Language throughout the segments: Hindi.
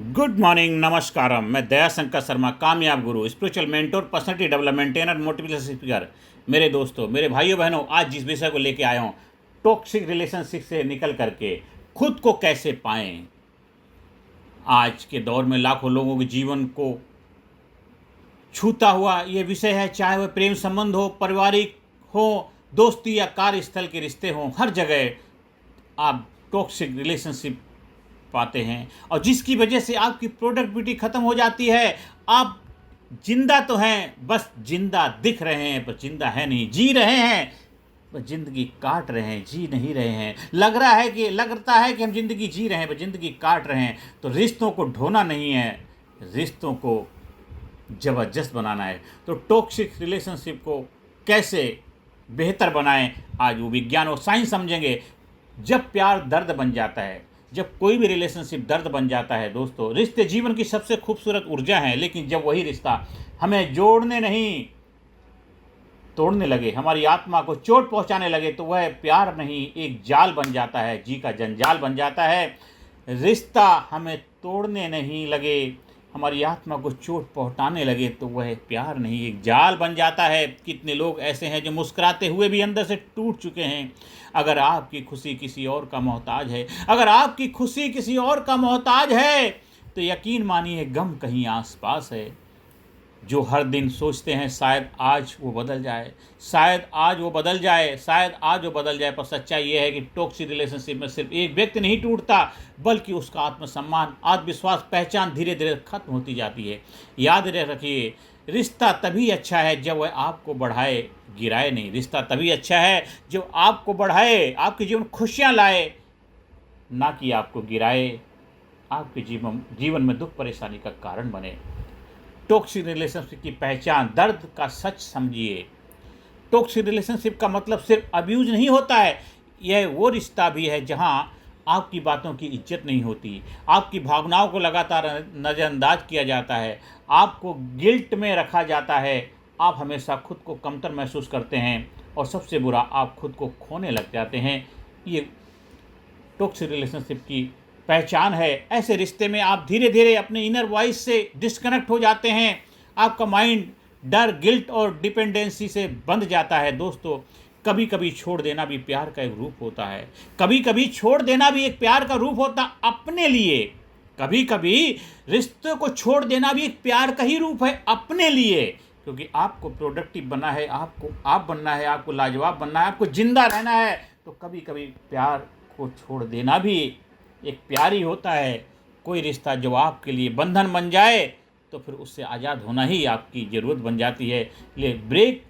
Good morning, नमस्कारम। मैं दया शंकर शर्मा, कामयाब गुरु, spiritual mentor, personality development trainer, motivational speaker. मेरे दोस्तों, मेरे भाइयों बहनों, आज जिस विषय को लेके आया हूँ, टॉक्सिक रिलेशनशिप से निकल करके खुद को कैसे पाएं। आज के दौर में लाखों लोगों के जीवन को छूता हुआ ये विषय है, चाहे वह प्रेम संबंध हो, पारिवारिक हो, दोस्ती या कार्यस्थल के रिश्ते हों, हर जगह आप टॉक्सिक रिलेशनशिप पाते हैं और जिसकी वजह से आपकी प्रोडक्टिविटी ख़त्म हो जाती है। आप जिंदा तो हैं, बस जिंदा दिख रहे हैं पर जिंदा है नहीं, जी रहे हैं बस जिंदगी काट रहे हैं, जी नहीं रहे हैं। लगता है कि हम जिंदगी जी रहे हैं पर जिंदगी काट रहे हैं। तो रिश्तों को ढोना नहीं है, रिश्तों को ज़बरदस्त बनाना है। तो टॉक्सिक रिलेशनशिप को कैसे बेहतर बनाएं, आज वो विज्ञान और साइंस समझेंगे। जब प्यार दर्द बन जाता है, जब कोई भी रिलेशनशिप दर्द बन जाता है दोस्तों, रिश्ते जीवन की सबसे खूबसूरत ऊर्जा है, लेकिन जब वही रिश्ता हमें जोड़ने नहीं तोड़ने लगे, हमारी आत्मा को चोट पहुंचाने लगे, तो वह प्यार नहीं, एक जाल बन जाता है, जी का जंजाल बन जाता है। रिश्ता हमें तोड़ने नहीं लगे, हमारी आत्मा को चोट पहुंचाने लगे, तो वह प्यार नहीं, एक जाल बन जाता है। कितने लोग ऐसे हैं जो मुस्कुराते हुए भी अंदर से टूट चुके हैं। अगर आपकी खुशी किसी और का मोहताज है, अगर आपकी खुशी किसी और का मोहताज है, तो यकीन मानिए गम कहीं आसपास है। जो हर दिन सोचते हैं शायद आज वो बदल जाए, शायद आज वो बदल जाए, शायद आज वो बदल जाए, पर सच्चाई ये है कि टॉक्सिक रिलेशनशिप में सिर्फ एक व्यक्ति नहीं टूटता, बल्कि उसका आत्मसम्मान, आत्मविश्वास, पहचान धीरे धीरे खत्म होती जाती है। याद रखिए, रिश्ता तभी अच्छा है जब वह आपको बढ़ाए, गिराए नहीं। रिश्ता तभी अच्छा है जो आपको बढ़ाए, आपके जीवन खुशियाँ लाए, ना कि आपको गिराए, आपके जीवन में दुख परेशानी का कारण बने। टॉक्सिक रिलेशनशिप की पहचान, दर्द का सच समझिए। टॉक्सिक रिलेशनशिप का मतलब सिर्फ अब्यूज नहीं होता है, यह वो रिश्ता भी है जहां आपकी बातों की इज्जत नहीं होती, आपकी भावनाओं को लगातार नज़रअंदाज किया जाता है, आपको गिल्ट में रखा जाता है, आप हमेशा खुद को कमतर महसूस करते हैं और सबसे बुरा, आप खुद को खोने लग जाते हैं। ये टॉक्सिक रिलेशनशिप की पहचान है। ऐसे रिश्ते में आप धीरे धीरे अपने इनर वॉइस से डिस्कनेक्ट हो जाते हैं। आपका माइंड डर, गिल्ट और डिपेंडेंसी से बंध जाता है। दोस्तों, कभी कभी छोड़ देना भी प्यार का एक रूप होता है। कभी कभी छोड़ देना भी एक प्यार का रूप होता अपने लिए। कभी कभी रिश्ते को छोड़ देना भी एक प्यार का ही रूप है अपने लिए, क्योंकि आपको प्रोडक्टिव बनना है, आपको आप बनना है, आपको लाजवाब बनना है, आपको जिंदा रहना है। तो कभी कभी प्यार को छोड़ देना भी एक प्यार ही होता है। कोई रिश्ता जो आपके लिए बंधन बन जाए, तो फिर उससे आज़ाद होना ही आपकी ज़रूरत बन जाती है। इसलिए break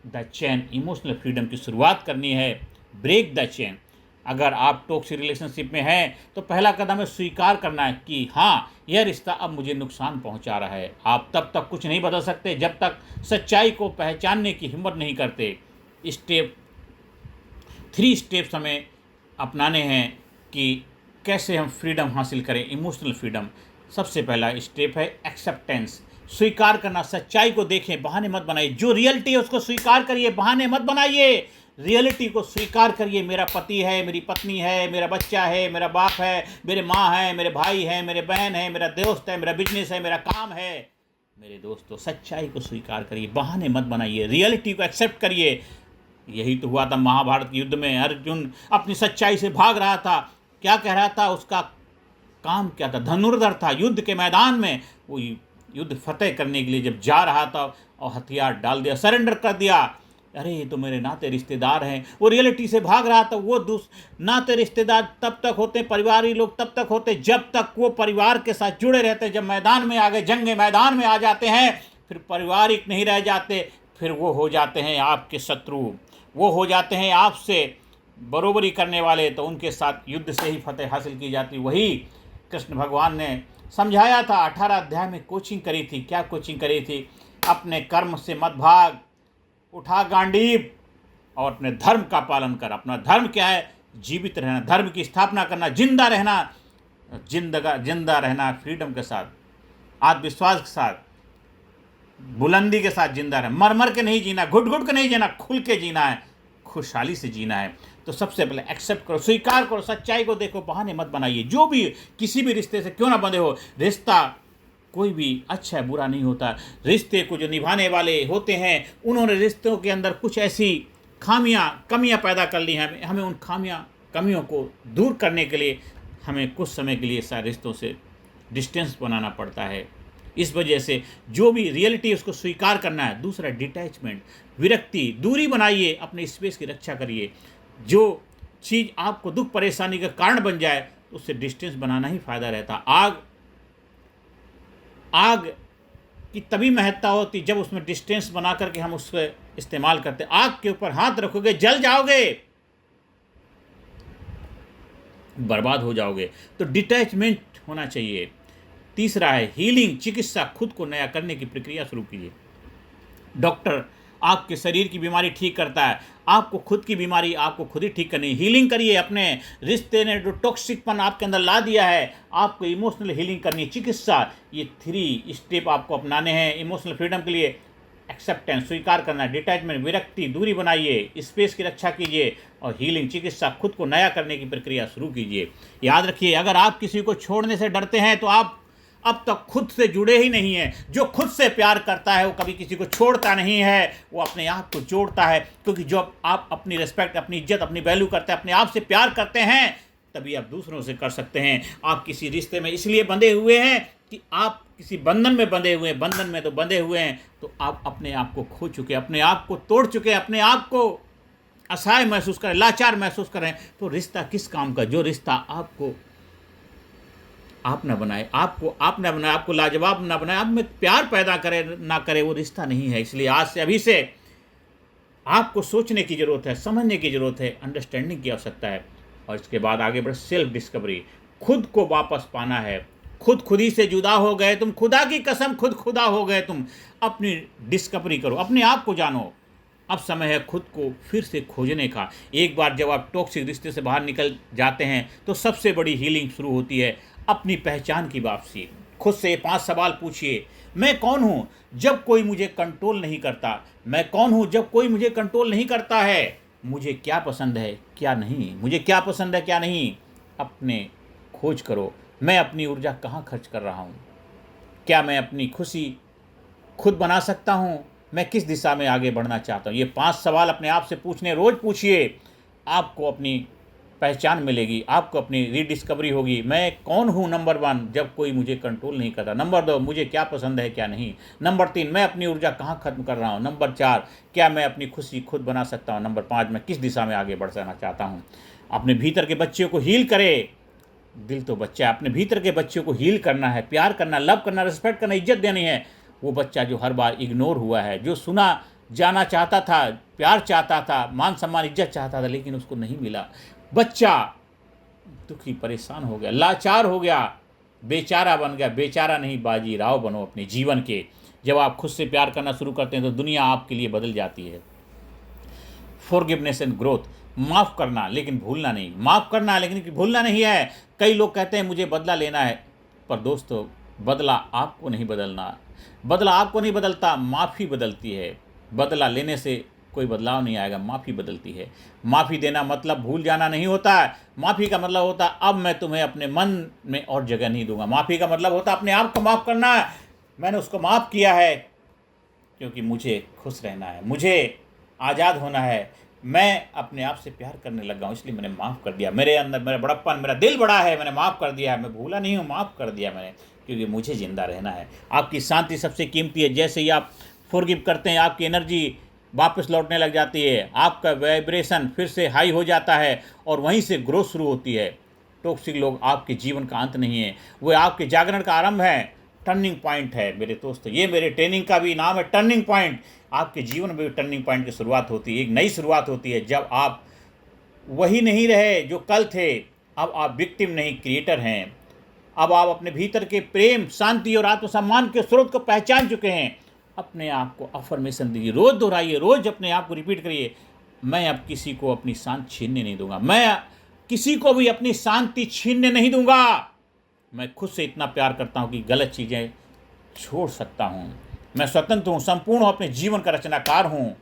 the chain, emotional freedom की शुरुआत करनी है। Break the chain. अगर आप टॉक्सिक रिलेशनशिप में हैं, तो पहला कदम है स्वीकार करना है कि हाँ, यह रिश्ता अब मुझे नुकसान पहुंचा रहा है। आप तब तक कुछ नहीं बदल सकते जब तक सच्चाई को पहचानने की हिम्मत नहीं करते। स्टेप 3 स्टेप्स हमें अपनाने हैं कि कैसे हम फ्रीडम हासिल करें, इमोशनल फ्रीडम। सबसे पहला स्टेप है एक्सेप्टेंस, स्वीकार करना। सच्चाई को देखें, बहाने मत बनाइए। जो रियलिटी है उसको स्वीकार करिए, बहाने मत बनाइए। रियलिटी को स्वीकार करिए। मेरा पति है, मेरी पत्नी है, मेरा बच्चा है, मेरा बाप है, मेरे माँ है, मेरे भाई है, मेरे बहन है, मेरा दोस्त है, मेरा बिजनेस है, मेरा काम है। मेरे दोस्तों, सच्चाई को स्वीकार करिए, बहाने मत बनाइए, रियलिटी को एक्सेप्ट करिए। यही तो हुआ था महाभारत युद्ध में। अर्जुन अपनी सच्चाई से भाग रहा था। क्या कह रहा था? उसका काम क्या था? धनुर्धर था। युद्ध के मैदान में वो युद्ध फतेह करने के लिए जब जा रहा था और हथियार डाल दिया, सरेंडर कर दिया। अरे ये तो मेरे नाते रिश्तेदार हैं। वो रियलिटी से भाग रहा था। वो नाते रिश्तेदार तब तक होते, परिवारी लोग तब तक होते जब तक वो परिवार के साथ जुड़े रहते। जब मैदान में आ गए, जंग मैदान में आ जाते हैं, फिर पारिवारिक नहीं रह जाते, फिर वो हो जाते हैं आपके शत्रु, वो हो जाते हैं आपसे बरोबरी करने वाले। तो उनके साथ युद्ध से ही फतेह हासिल की जाती। वही कृष्ण भगवान ने समझाया था। 18 अध्याय में कोचिंग करी थी। क्या कोचिंग करी थी? अपने कर्म से मत भाग, उठा गांडीव और अपने धर्म का पालन कर। अपना धर्म क्या है? जीवित रहना, धर्म की स्थापना करना, जिंदा रहना, जिंदा रहना फ्रीडम के साथ, आत्मविश्वास के साथ, बुलंदी के साथ जिंदा रहना। मर मर के नहीं जीना, घुट घुट के नहीं जीना, खुल के जीना है, खुशहाली से जीना है। तो सबसे पहले एक्सेप्ट करो, स्वीकार करो, सच्चाई को देखो, बहाने मत बनाइए। जो भी किसी भी रिश्ते से क्यों ना बंधे हो, रिश्ता कोई भी अच्छा है बुरा नहीं होता। रिश्ते को जो निभाने वाले होते हैं उन्होंने रिश्तों के अंदर कुछ ऐसी कमियां पैदा कर ली हैं। हमें उन कमियों को दूर करने के लिए हमें कुछ समय के लिए सारे रिश्तों से डिस्टेंस बनाना पड़ता है। इस वजह से जो भी रियलिटी उसको स्वीकार करना है। दूसरा, डिटैचमेंट, विरक्ति, दूरी बनाइए, अपने स्पेस की रक्षा करिए। जो चीज़ आपको दुख परेशानी का कारण बन जाए उससे डिस्टेंस बनाना ही फ़ायदा रहता। आग की तभी महत्ता होती जब उसमें डिस्टेंस बना करके हम उसको इस्तेमाल करते। आग के ऊपर हाथ रखोगे जल जाओगे, बर्बाद हो जाओगे। तो डिटैचमेंट होना चाहिए। तीसरा है हीलिंग, चिकित्सा, खुद को नया करने की प्रक्रिया शुरू कीजिए। डॉक्टर आपके शरीर की बीमारी ठीक करता है, आपको खुद की बीमारी आपको खुद ही ठीक करनी है। हीलिंग करिए। अपने रिश्ते ने जो टॉक्सिकपन आपके अंदर ला दिया है, आपको इमोशनल हीलिंग करनी है। चिकित्सा, ये 3 स्टेप आपको अपनाने हैं इमोशनल फ्रीडम के लिए। एक्सेप्टेंस, स्वीकार करना, डिटैचमेंट, विरक्ति, दूरी बनाइए, स्पेस की रक्षा कीजिए, और हीलिंग, चिकित्सा, खुद को नया करने की प्रक्रिया शुरू कीजिए। याद रखिए, अगर आप किसी को छोड़ने से डरते हैं तो आप अब तक खुद से जुड़े ही नहीं हैं। जो खुद से प्यार करता है वो कभी किसी को छोड़ता नहीं है, वो अपने आप को जोड़ता है। क्योंकि जब आप अपनी रिस्पेक्ट, अपनी इज्जत, अपनी वैल्यू करते हैं, अपने आप से प्यार करते हैं, तभी आप दूसरों से कर सकते हैं। आप किसी रिश्ते में इसलिए बंधे हुए हैं कि आप किसी बंधन में बंधे हुए हैं। बंधन में तो बंधे हुए हैं तो आप अपने आप को खो चुके, अपने आप को तोड़ चुके, अपने आप को असहाय महसूस करें, लाचार महसूस करें। तो रिश्ता किस काम का, जो रिश्ता आपको आप ना बनाए, आपको लाजवाब ना बनाए, आप में प्यार पैदा करे ना करे, वो रिश्ता नहीं है। इसलिए आज से, अभी से आपको सोचने की ज़रूरत है, समझने की ज़रूरत है, अंडरस्टैंडिंग की आवश्यकता है। और इसके बाद आगे बढ़ सेल्फ डिस्कवरी, खुद को वापस पाना है। खुद ही से जुदा हो गए तुम, खुदा की कसम खुदा हो गए तुम। अपनी डिस्कवरी करो, अपने आप को जानो। अब समय है खुद को फिर से खोजने का। एक बार जब आप टॉक्सिक रिश्ते से बाहर निकल जाते हैं तो सबसे बड़ी हीलिंग शुरू होती है, अपनी पहचान की वापसी। खुद से 5 सवाल पूछिए। मैं कौन हूँ जब कोई मुझे कंट्रोल नहीं करता? मैं कौन हूँ जब कोई मुझे कंट्रोल नहीं करता है? मुझे क्या पसंद है क्या नहीं? मुझे क्या पसंद है क्या नहीं? अपने खोज करो। मैं अपनी ऊर्जा कहाँ खर्च कर रहा हूँ? क्या मैं अपनी खुशी खुद बना सकता हूँ? मैं किस दिशा में आगे बढ़ना चाहता हूँ? ये 5 सवाल अपने आप से पूछने, रोज़ पूछिए। आपको अपनी पहचान मिलेगी, आपको अपनी रीडिस्कवरी होगी। मैं कौन हूँ नंबर 1 जब कोई मुझे कंट्रोल नहीं करता। नंबर 2, मुझे क्या पसंद है क्या नहीं। नंबर 3, मैं अपनी ऊर्जा कहाँ खत्म कर रहा हूँ। नंबर 4, क्या मैं अपनी खुशी खुद बना सकता हूँ। नंबर 5, मैं किस दिशा में आगे बढ़ जाना चाहता हूँ। अपने भीतर के बच्चे को हील करें। दिल तो बच्चा है, अपने भीतर के बच्चे को हील करना है, प्यार करना, लव करना, रिस्पेक्ट करना, इज्जत देनी है। वो बच्चा जो हर बार इग्नोर हुआ है, जो सुना जाना चाहता था, प्यार चाहता था, मान सम्मान इज्जत चाहता था, लेकिन उसको नहीं मिला। बच्चा दुखी परेशान हो गया, लाचार हो गया, बेचारा बन गया। बेचारा नहीं, बाजीराव बनो अपने जीवन के। जब आप खुद से प्यार करना शुरू करते हैं तो दुनिया आपके लिए बदल जाती है। फॉरगिवनेस एंड ग्रोथ, माफ़ करना लेकिन भूलना नहीं। माफ़ करना है लेकिन भूलना नहीं है। कई लोग कहते हैं मुझे बदला लेना है, पर दोस्तों बदला आपको नहीं बदलना, बदला आपको नहीं बदलता, माफ़ी बदलती है। बदला लेने से कोई बदलाव नहीं आएगा, माफ़ी बदलती है। माफ़ी देना मतलब भूल जाना नहीं होता है। माफ़ी का मतलब होता है अब मैं तुम्हें अपने मन में और जगह नहीं दूंगा। माफ़ी का मतलब होता है अपने आप को माफ़ करना है। मैंने उसको माफ़ किया है क्योंकि मुझे खुश रहना है, मुझे आज़ाद होना है। मैं अपने आप से प्यार करने लगा हूँ, इसलिए मैंने माफ़ कर दिया। मेरे अंदर मेरा बड़प्पन, मेरा दिल बड़ा है, मैंने माफ़ कर दिया है। मैं भूला नहीं हूँ, माफ़ कर दिया मैंने, क्योंकि मुझे ज़िंदा रहना है। आपकी शांति सबसे कीमती है। जैसे ही आप फॉरगिव करते हैं, आपकी एनर्जी वापस लौटने लग जाती है, आपका वाइब्रेशन फिर से हाई हो जाता है और वहीं से ग्रोथ शुरू होती है। टॉक्सिक लोग आपके जीवन का अंत नहीं है, वो आपके जागरण का आरंभ है, टर्निंग पॉइंट है मेरे दोस्तों। ये मेरे ट्रेनिंग का भी नाम है, टर्निंग पॉइंट। आपके जीवन में भी टर्निंग पॉइंट की शुरुआत होती है, एक नई शुरुआत होती है, जब आप वही नहीं रहे जो कल थे। अब आप विक्टिम नहीं, क्रिएटर हैं। अब आप अपने भीतर के प्रेम, शांति और आत्मसम्मान के स्रोत को पहचान चुके हैं। अपने आप को अफर्मेशन दीजिए, रोज़ दोहराइए, रोज़ अपने आप को रिपीट करिए, मैं अब किसी को अपनी शांति छीनने नहीं दूंगा, मैं किसी को भी अपनी शांति छीनने नहीं दूंगा। मैं खुद से इतना प्यार करता हूँ कि गलत चीज़ें छोड़ सकता हूँ। मैं स्वतंत्र हूँ, संपूर्ण हूँ, अपने जीवन का रचनाकार हूँ।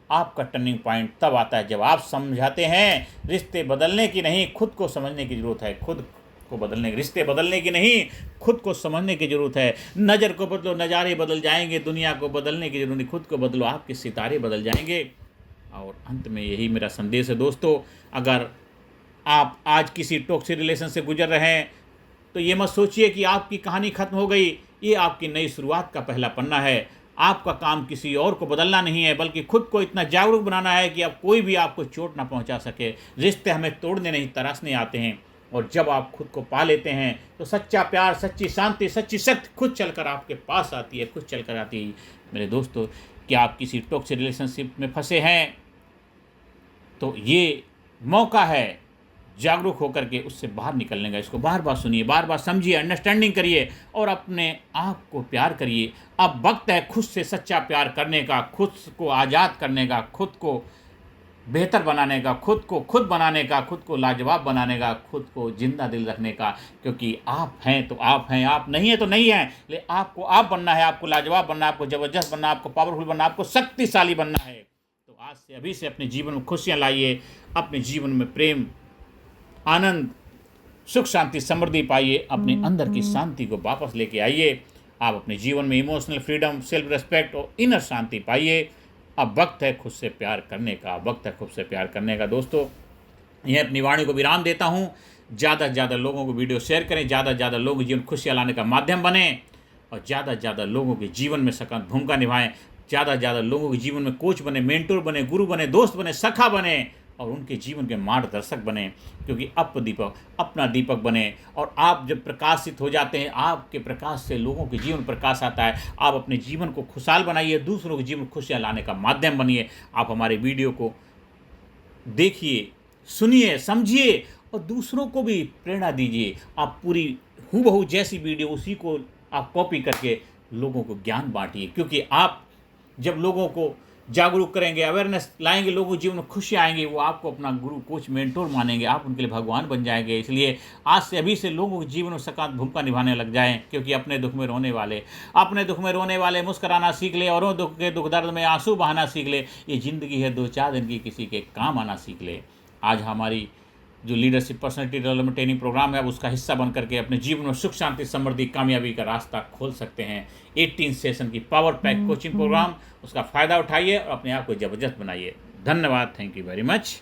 आपका टर्निंग पॉइंट तब आता है जब आप समझाते हैं रिश्ते बदलने की नहीं, खुद को समझने की ज़रूरत है। खुद को बदलने, रिश्ते बदलने की नहीं, खुद को समझने की ज़रूरत है। नज़र को बदलो, नज़ारे बदल जाएंगे। दुनिया को बदलने की ज़रूरत नहीं, खुद को बदलो, आपके सितारे बदल जाएंगे। और अंत में यही मेरा संदेश है दोस्तों, अगर आप आज किसी टॉक्सिक रिलेशन से गुजर रहे हैं तो ये मत सोचिए कि आपकी कहानी खत्म हो गई। ये आपकी नई शुरुआत का पहला पन्ना है। आपका काम किसी और को बदलना नहीं है, बल्कि खुद को इतना जागरूक बनाना है कि अब कोई भी आपको चोट ना पहुंचा सके। रिश्ते हमें तोड़ने नहीं, तराशने आते हैं। और जब आप खुद को पा लेते हैं तो सच्चा प्यार, सच्ची शांति, सच्ची शक्ति खुद चलकर आपके पास आती है, खुद चलकर आती है। मेरे दोस्तों, क्या आप किसी टॉक्सिक रिलेशनशिप में फंसे हैं तो ये मौका है जागरूक होकर के उससे बाहर निकलने का। इसको बार बार सुनिए, बार बार समझिए, अंडरस्टैंडिंग करिए और अपने आप को प्यार करिए। अब वक्त है खुद से सच्चा प्यार करने का, खुद को आज़ाद करने का, खुद को बेहतर बनाने का, खुद को खुद बनाने का, खुद को लाजवाब बनाने का, खुद को जिंदा दिल रखने का। क्योंकि आप हैं तो आप हैं, आप नहीं हैं तो नहीं हैं, लेकिन आपको आप बनना है, आपको लाजवाब बनना है, आपको ज़बरदस्त बनना है, आपको पावरफुल बनना है, आपको शक्तिशाली बनना है। तो आज से, अभी से अपने जीवन में खुशियाँ लाइए, अपने जीवन में प्रेम, आनंद, सुख, शांति, समृद्धि पाइए। अपने अंदर की शांति को वापस लेके आइए। आप अपने जीवन में इमोशनल फ्रीडम, सेल्फ रिस्पेक्ट और इनर शांति पाइए। अब वक्त है खुद से प्यार करने का, वक्त है खुद से प्यार करने का। दोस्तों, यह अपनी वाणी को विराम देता हूँ। ज़्यादा से ज़्यादा लोगों को वीडियो शेयर करें, ज़्यादा से ज़्यादा लोगों के जीवन खुशियाँ लाने का माध्यम बने और ज़्यादा से ज़्यादा लोगों के जीवन में सकारात्मक भूमिका निभाएं। ज़्यादा से ज़्यादा लोगों के जीवन में कोच बने, मेंटोर बने, गुरु बने, दोस्त बने, सखा बने और उनके जीवन के मार्गदर्शक बने। क्योंकि अपना दीपक बने। और आप जब प्रकाशित हो जाते हैं, आपके प्रकाश से लोगों के जीवन प्रकाश आता है। आप अपने जीवन को खुशहाल बनाइए, दूसरों के जीवन में खुशियाँ लाने का माध्यम बनिए। आप हमारे वीडियो को देखिए, सुनिए, समझिए और दूसरों को भी प्रेरणा दीजिए। आप पूरी हूबहू जैसी वीडियो उसी को आप कॉपी करके लोगों को ज्ञान बांटिए। क्योंकि आप जब लोगों को जागरूक करेंगे, अवेयरनेस लाएंगे, लोगों के जीवन में खुशी आएंगी, वो आपको अपना गुरु, कोच, मेंटोर मानेंगे, आप उनके लिए भगवान बन जाएंगे। इसलिए आज से, अभी से लोगों के जीवन में सकारात्मक भूमिका निभाने लग जाएं। क्योंकि अपने दुख में रोने वाले मुस्कुराना सीख ले, औरों दुख दर्द में आंसू बहाना सीख ले। ये ज़िंदगी है 2-4 दिन की, किसी के काम आना सीख ले। आज हमारी जो leadership personality development training programme है, अब उसका हिस्सा बन करके अपने जीवन में सुख, शांति, समृद्धि, कामयाबी का रास्ता खोल सकते हैं। 18 सेशन की पावर पैक कोचिंग प्रोग्राम, उसका फ़ायदा उठाइए और अपने आप को ज़बरदस्त बनाइए। धन्यवाद। Thank you very much.